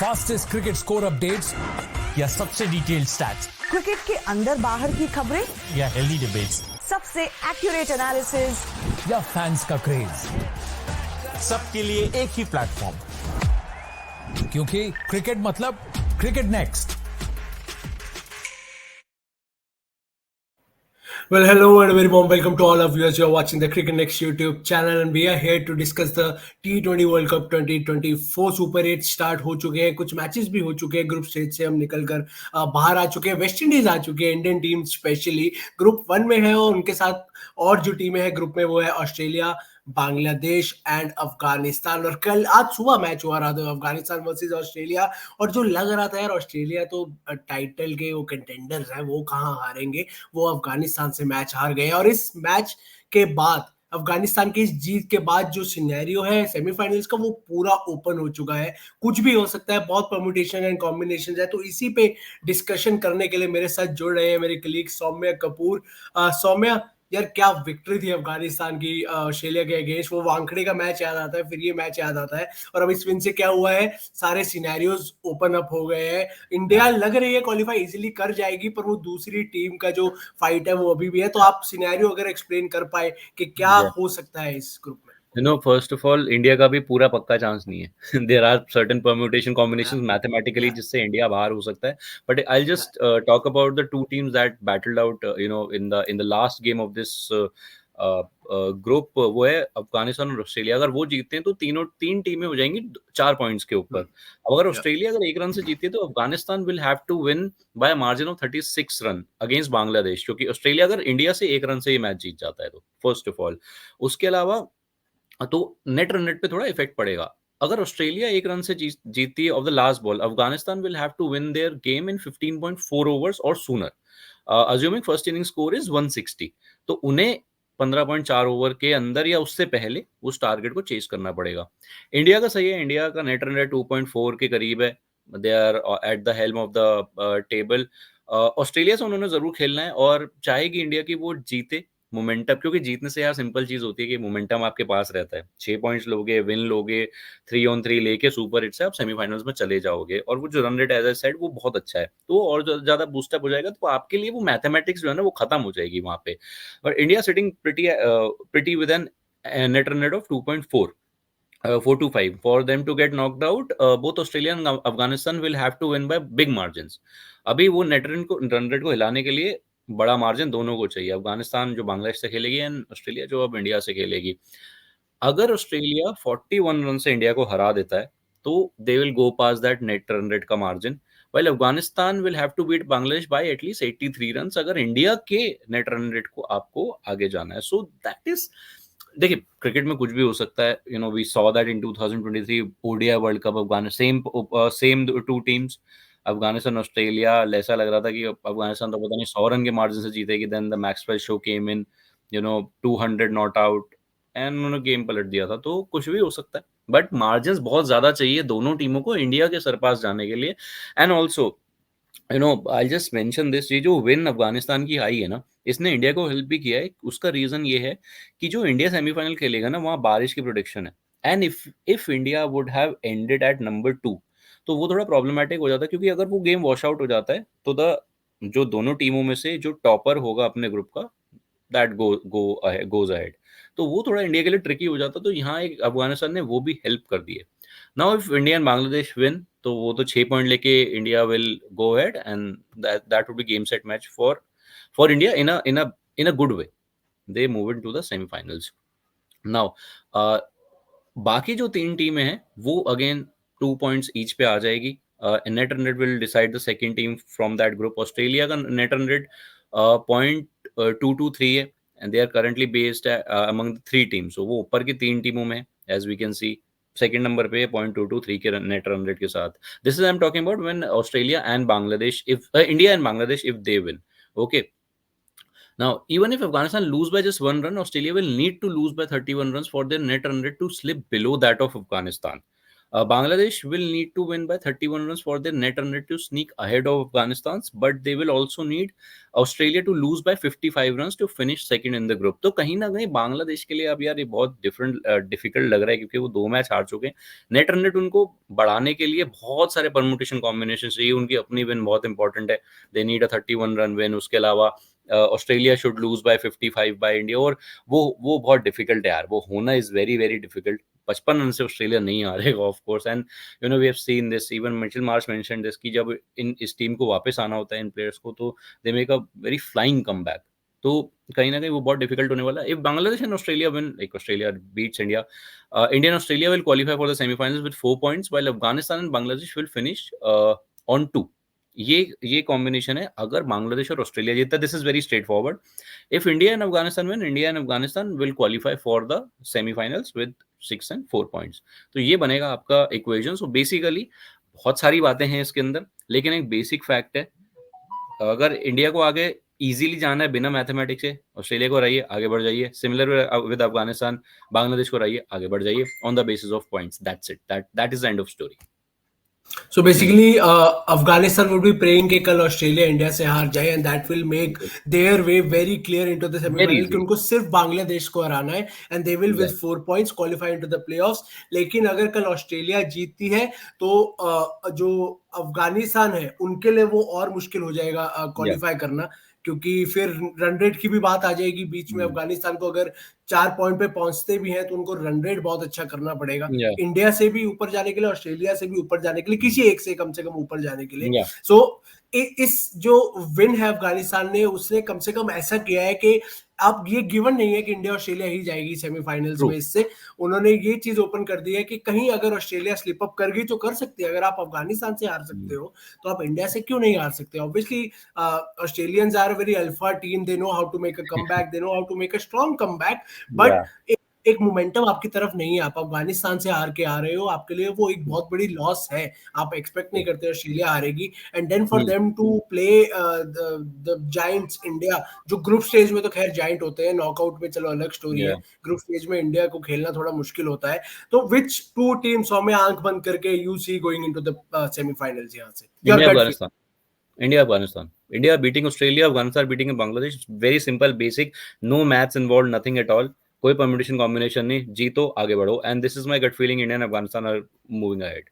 Fastest cricket score updates या सबसे detailed stats cricket के अंदर बाहर की खबरें या हेल्दी डिबेट्स, सबसे एक्यूरेट एनालिसिस या फैंस का क्रेज, सबके लिए एक ही प्लेटफॉर्म, क्योंकि क्रिकेट मतलब cricket next. Well, hello and a very warm welcome to all of you as you are watching the Cricket Next YouTube channel, and we are here to discuss the T20 World Cup 2024 Super 8 start हो चुके हैं। कुछ matches भी हो चुके हैं। Group stage से हम निकलकर बाहर आ चुके हैं। वेस्ट इंडीज आ चुके हैं। इंडियन टीम स्पेशली ग्रुप 1 में है और उनके साथ और जो टीमें हैं ग्रुप में वो है ऑस्ट्रेलिया, बांग्लादेश एंड अफगानिस्तान। और कल आज सुबह मैच हुआ रहा था अफगानिस्तान वर्सेस ऑस्ट्रेलिया, और जो लग रहा था यार ऑस्ट्रेलिया तो टाइटल के वो कंटेंडर्स हैं, वो कहाँ हारेंगे, वो अफगानिस्तान से मैच हार गए। और इस मैच के बाद अफगानिस्तान की इस जीत के बाद जो सिनेरियो है सेमीफाइनल्स का वो पूरा ओपन हो चुका है। कुछ भी हो सकता है, बहुत परम्यूटेशन एंड कॉम्बिनेशन है। तो इसी पे डिस्कशन करने के लिए मेरे साथ जुड़ रहे हैं मेरे कलीग सौम्या कपूर। सौम्या यार, क्या विक्ट्री थी अफगानिस्तान की ऑस्ट्रेलिया के अगेंस्ट। वो वानखेड़े का मैच याद आता है, फिर ये मैच याद आता है, और अब इस विन से क्या हुआ है, सारे सिनेरियोज ओपन अप हो गए हैं। इंडिया लग रही है क्वालिफाई इजीली कर जाएगी, पर वो दूसरी टीम का जो फाइट है वो अभी भी है। तो आप सिनेरियो अगर एक्सप्लेन कर पाए कि क्या Yeah. हो सकता है इस ग्रुप में। First of all, इंडिया का भी पूरा पक्का चांस नहीं है। There are certain permutation combinations mathematically जिससे इंडिया बाहर हो सकता है, but I just talk about the two teams that battled out in the last game of this group. वो है अफगानिस्तान और ऑस्ट्रेलिया। अगर वो जीतते हैं तो तीन टीमें हो जाएंगी 4 पॉइंट्स के ऊपर। अब अगर ऑस्ट्रेलिया अगर 1 रन से जीती है तो Afghanistan will have to win by margin of 36 run against Bangladesh, क्योंकि ऑस्ट्रेलिया अगर इंडिया से 1 रन से ये मैच जीत जाता है तो फर्स्ट ऑफ ऑल। उसके अलावा तो नेट रन रेट पे थोड़ा इफेक्ट पड़ेगा। अगर ऑस्ट्रेलिया 1 रन से जीतती है off the last ball, Afghanistan will have to win their game in 15.4 overs और sooner, assuming first inning score is 160। तो उन्हें 15.4 ओवर के अंदर या उससे पहले उस टारगेट को चेस करना पड़ेगा। इंडिया का सही है, इंडिया का नेट रन रेट 2.4 के करीब है। They are at the helm of the table. Australia से उन्होंने जरूर खेलना है और चाहेगी इंडिया की वो जीते। मोमेंटम, क्योंकि जीतने से यार सिंपल चीज होती है कि मोमेंटम आपके पास रहता है। 6 पॉइंट्स लोगे, विन लोगे, 3 on 3 लेके सुपर हिट से आप सेमीफाइनल्स में चले जाओगे। और वो जो run rate as I said वो बहुत अच्छा है, तो और ज्यादा बूस्टअप हो जाएगा। तो आपके लिए वो मैथमेटिक्स जो है ना वो खत्म हो जाएगी वहां पे। और India sitting pretty with an net run rate of 2.4 4 to 5 for them to get knocked out. Both Australia and Afghanistan will have to win by big margins. अभी वो रन रेट को हिलाने के लिए बड़ा मार्जिन दोनों को चाहिए। अफगानिस्तान जो बांग्लादेश से खेलेगी एंड ऑस्ट्रेलिया जो अब इंडिया से खेलेगी। अगर ऑस्ट्रेलिया 41 रन से इंडिया को हरा देता है तो they will go past that net run rate का margin, while Afghanistan will have to beat Bangladesh by at least 83 run अगर इंडिया के नेट रन रेट को आपको आगे जाना है। सो दैट इज, देखिए क्रिकेट में कुछ भी हो सकता है। We saw that in 2023 ODI world cup Afghanistan same two teams, Afghanistan Australia. ऐसा लग रहा था कि अफगानिस्तान तो पता नहीं 100 रन के मार्जिन से जीतेगी। Then the Maxwell show came in, 200 not out, and उन्होंने गेम पलट दिया था। तो कुछ भी हो सकता है, बट मार्जिन बहुत ज्यादा चाहिए दोनों टीमों को इंडिया के सरपास जाने के लिए। And also I just mention this, ये जो विन अफगानिस्तान की आई है ना, इसने इंडिया को हेल्प भी किया है। उसका रीजन ये है कि जो इंडिया सेमीफाइनल खेलेगा ना वहाँ बारिश की प्रोडिक्शन है। And if India would have ended at number 2 तो वो थोड़ा प्रॉब्लमेटिक हो जाता है, क्योंकि अगर वो गेम वॉश आउट हो जाता है तो जो दोनों टीमों में से जो टॉपर होगा अपने ग्रुप का, दैट गोज अहेड। तो वो थोड़ा इंडिया के लिए ट्रिकी हो जाता। तो यहाँ एक अफगानिस्तान ने वो भी हेल्प कर दी है। Now if India and Bangladesh win तो वो तो 6 पॉइंट लेके India will go ahead, and that would be game set match for India in a good way. They move into the semifinals. Now बाकी जो 3 टीमें हैं वो अगेन 2 पॉइंट्स ईच पे आ जाएगी। Net run rate will decide the second team from that group. Australia का net run rate 0.223 है, and they are currently based among the 3 teams. So वो ऊपर की 3 टीमों में, as we can see, second number पे 0.223 के नेट रन रेट के साथ। This is I am talking about when Australia and Bangladesh, if India and Bangladesh if they win, okay. Now, even if Afghanistan lose by just 1 run, Australia will need to lose by 31 runs for their net run rate to slip below that of Afghanistan. Bangladesh will need to win by 31 runs for their net run rate to sneak ahead of Afghanistan's, but they will also need Australia to lose by 55 runs to finish second in the group. तो कहीं ना कहीं बांग्लादेश के लिए अब यार ये बहुत डिफिकल्ट लग रहा है, क्योंकि वो 2 मैच हार चुके हैं. नेट रन रेट उनको बढ़ाने के लिए बहुत सारे परमुटेशन कॉम्बिनेशन चाहिए. उनकी अपनी विन बहुत इंपॉर्टेंट है. They need a 31 run win. उसके अलावा Australia should lose by 55 by India, और वो बहुत डिफिकल्ट है यार. वो होना is very very difficult. 55 run से ऑस्ट्रेलिया नहीं हारेगा of course. And you know we have seen this, even Mitchell Marsh mentioned this, कि जब इस टीम को वापस आना होता है इन प्लेयर्स को, तो they make a very flying comeback. तो कहीं ना कहीं वो बहुत डिफिकल्ट होने वाला है. If Bangladesh and Australia win, like Australia beats India, India and Australia will qualify for the semi-finals with 4 points, while Afghanistan and Bangladesh will finish on 2. ये कॉम्बिनेशन है. अगर बांग्लादेश और ऑस्ट्रेलिया जीतता, this is very straight forward. If India and Afghanistan win, India and Afghanistan will qualify for the semifinals with 6 and 4 points. तो ये बनेगा आपका equation. So basically बहुत सारी बातें हैं इसके अंदर, लेकिन एक बेसिक फैक्ट है, अगर इंडिया को आगे इजीली जाना है बिना मैथमेटिक्स से, ऑस्ट्रेलिया को रहिए आगे बढ़ जाइए. सिमिलर विद अफगानिस्तान, बांग्लादेश को रहिए आगे बढ़ जाइए on the basis of points. That's it. That is the end of story. So basically, Afghanistan would be praying कि कल ऑस्ट्रेलिया इंडिया से हार जाए, and that will make their way very clear into the semi-final, कि उनको सिर्फ बांग्लादेश को हराना है, and they will with 4 points qualify into the playoffs. लेकिन अगर कल ऑस्ट्रेलिया जीतती है तो जो अफगानिस्तान है उनके लिए वो और मुश्किल हो जाएगा क्वालिफाई करना, क्योंकि फिर रन रेट की भी बात आ जाएगी बीच में. अफगानिस्तान को अगर 4 पॉइंट पे पहुंचते भी हैं तो उनको रन रेट बहुत अच्छा करना पड़ेगा, इंडिया से भी ऊपर जाने के लिए, ऑस्ट्रेलिया से भी ऊपर जाने के लिए, किसी एक से कम ऊपर जाने के लिए. सो इस जो विन है अफगानिस्तान ने, उसने कम से कम ऐसा किया है कि अब ये गिवन नहीं है कि इंडिया ऑस्ट्रेलिया ही जाएगी सेमीफाइनल्स में. इससे उन्होंने ये चीज ओपन कर दी है कि कहीं अगर ऑस्ट्रेलिया स्लिप अप कर गई तो कर सकती है. अगर आप अफगानिस्तान से हार सकते हो तो आप इंडिया से क्यों नहीं हार सकते? Obviously Australians are very alpha team, they know how to make a comeback, they know how to make a strong comeback, but एक मोमेंटम आपकी तरफ नहीं है. आप अफगानिस्तान से हार के आ रहे हो, आपके लिए वो एक बहुत बड़ी लॉस है. आप एक्सपेक्ट नहीं करते ऑस्ट्रेलिया हारेगी, and then for them to play the giants India, जो ग्रुप स्टेज में तो खैर जायंट होते हैं, नॉकआउट में चलो अलग स्टोरी है, ग्रुप स्टेज में इंडिया को खेलना थोड़ा मुश्किल होता है. तो विच टू टीम्स में आंख बंद करके you see going into the semifinals यहां से? India Afghanistan. India beating Australia, Afghanistan beating Bangladesh. Very simple, basic, no maths involve, nothing at all. कोई परम्यूटेशन कॉम्बिनेशन नहीं, जीतो आगे बढ़ो. And this is my gut feeling, India and Afghanistan are moving ahead.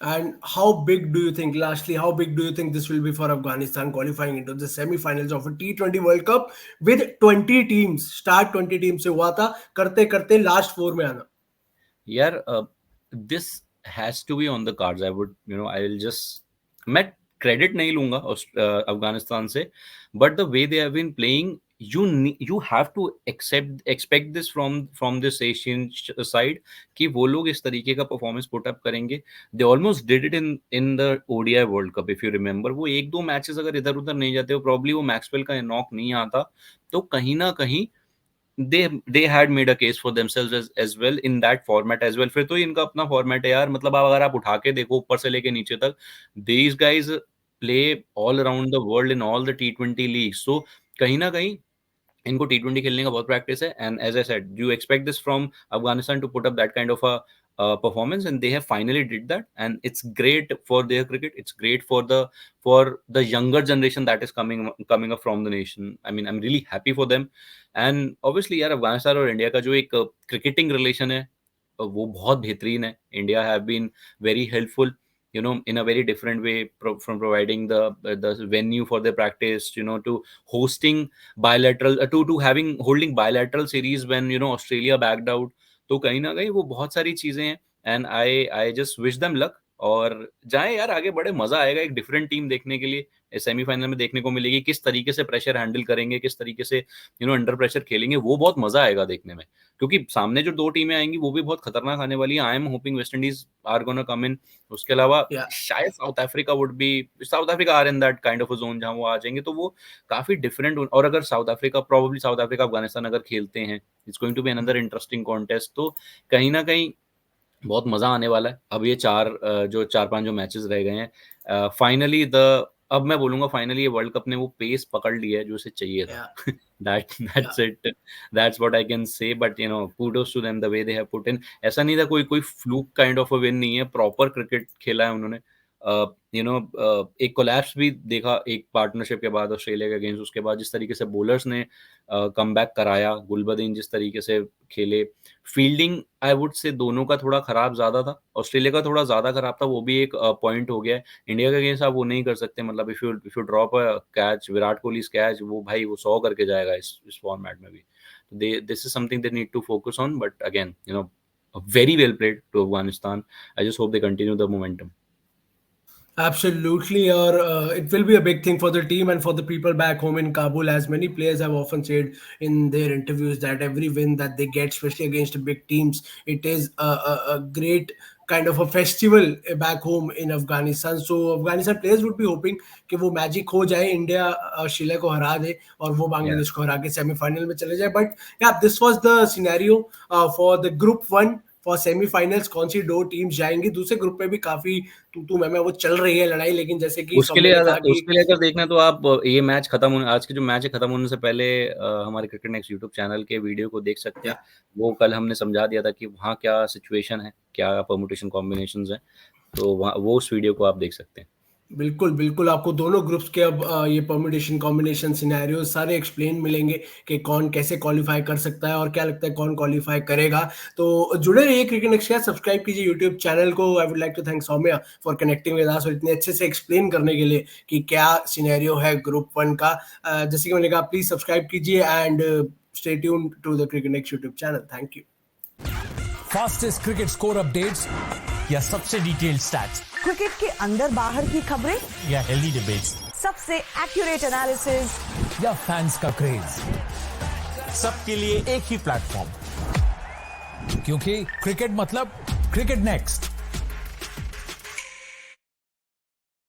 And how big do you think, lastly, how big do you think this will be for Afghanistan qualifying into the semi-finals of a T20 World Cup with 20 teams? Start 20 teams से हुआ था, करते करते last 4 में आना. यार this has to be on the cards. I would, you know, I will just, मैं credit नहीं लूंगा अफगानिस्तान से, but the way they have been playing, you have to expect this from this Asian side, कि वो लोग इस तरीके का परफॉर्मेंस पुट अप करेंगे. They almost did it in the ODI World Cup, if you remember. वो 1-2 matches अगर इधर उधर नहीं जाते, प्रॉब्ली वो मैक्सवेल का नॉक नहीं आता, तो कहीं ना कहीं they had made a case for themselves as well in that format as well. फिर तो इनका अपना फॉर्मेट है यार. मतलब अगर आप उठा के देखो ऊपर से लेके नीचे तक, these guys play all around the world in all the T20 leagues. So कहीं ना कहीं इनको T20 खेलने का बहुत प्रैक्टिस है. And as I said, you expect this from Afghanistan to put up that kind of a performance, and they have finally did that, and it's great for their cricket. It's great for the younger generation that is coming up from the nation. I mean, I'm really happy for them. And obviously यार, अफगानिस्तान और India का जो एक cricketing relation है वो बहुत बेहतरीन है. India have been very helpful, you know, in a very different way, from providing the venue for their practice, you know, to hosting bilateral to holding bilateral series when, you know, Australia backed out. तो कहीं ना कहीं वो बहुत सारी चीजें हैं, and I just wish them luck. और जाए यार आगे बड़े, मजा आएगा एक डिफरेंट टीम देखने के लिए. सेमीफाइनल में देखने को मिलेगी किस तरीके से प्रेशर हैंडल करेंगे, किस तरीके से यू नो अंडर प्रेशर खेलेंगे. वो बहुत मजा आएगा देखने में, क्योंकि सामने जो 2 टीमें आएंगी वो भी बहुत खतरनाक आने वाली है. I am hoping West Indies are gonna come in. उसके अलावा शायद South Africa are in that kind of a zone जहां वो आ जाएंगे, तो वो काफी डिफरेंट. और अगर साउथ अफ्रीका अफगानिस्तान अगर खेलते हैं, it's going to be another interesting contest. तो कहीं ना कहीं बहुत मजा आने वाला है. अब ये 4-5 जो मैचेस रह गए हैं, फाइनली द अब मैं बोलूंगा फाइनली ये वर्ल्ड कप ने वो पेस पकड़ लिया है जो उसे चाहिए था. That's it. That's what I can say. But kudos to them the way they have put in. ऐसा नहीं था कोई fluke kind of a win नहीं है. प्रॉपर क्रिकेट खेला है उन्होंने. एक कोलैप्स भी देखा एक पार्टनरशिप के बाद ऑस्ट्रेलिया के अगेंस्ट. उसके बाद जिस तरीके से बॉलर्स ने कम बैक कराया, गुलबदीन जिस तरीके से खेले, फील्डिंग आई वुड से दोनों का थोड़ा खराब ज्यादा था. ऑस्ट्रेलिया का थोड़ा ज्यादा खराब था, वो भी एक पॉइंट हो गया है. इंडिया के अगेंस्ट आप वो नहीं कर सकते. मतलब if you drop a catch, Virat Kohli catch, वो भाई वो 100 करके जाएगा इस फॉर्मेट में भी. This is something they need to focus on. But again very well played to Afghanistan. I just hope they continue the momentum. Absolutely, or it will be a big thing for the team and for the people back home in Kabul. As many players have often said in their interviews that every win that they get, especially against big teams, it is a great kind of a festival back home in Afghanistan. So Afghanistan players would be hoping कि वो magic हो जाए, India Australia को हरा दे और वो बांग्लादेश को हरा के सेमीफाइनल में चले जाए. But yeah, this was the scenario for the group 1 for semifinals. कौन सी 2 टीम्स जाएंगी? दूसरे ग्रुप में भी काफी तू मैं वो चल रही है लड़ाई, लेकिन जैसे कि उसके लिए अगर देखना तो आप ये मैच खत्म होने, आज के जो मैच है खत्म होने से पहले हमारे क्रिकेट नेक्स्ट यूट्यूब चैनल के वीडियो को देख सकते हैं. वो कल हमने समझा दिया था कि वहाँ क्या सिचुएशन है, क्या परम्यूटेशन कॉम्बिनेशंस हैं. तो वो उस वीडियो को आप देख सकते हैं. बिल्कुल आपको दोनों ग्रुप्स के अब ये परम्यूटेशन कॉम्बिनेशन सिनेरियो सारे एक्सप्लेन मिलेंगे कि कौन कैसे क्वालिफाई कर सकता है और क्या लगता है कौन क्वालिफाई करेगा. तो जुड़े रहिए क्रिकेट नेक्स्ट के साथ, सब्सक्राइब कीजिए यूट्यूब चैनल को. I would like to thank Saumya for connecting with us और इतने अच्छे से एक्सप्लेन करने के लिए कि क्या सिनेरियो है ग्रुप 1 का. जैसे कि मैंने कहा, प्लीज सब्सक्राइब कीजिए and stay tuned to the cricket next YouTube channel. Thank you. Fastest cricket score updates या सबसे डिटेल्ड स्टैट्स, क्रिकेट के अंदर बाहर की खबरें या हेल्दी डिबेट्स, सबसे एक्यूरेट एनालिसिस या फैंस का क्रेज, सबके लिए एक ही प्लेटफॉर्म. क्योंकि क्रिकेट मतलब क्रिकेट नेक्स्ट.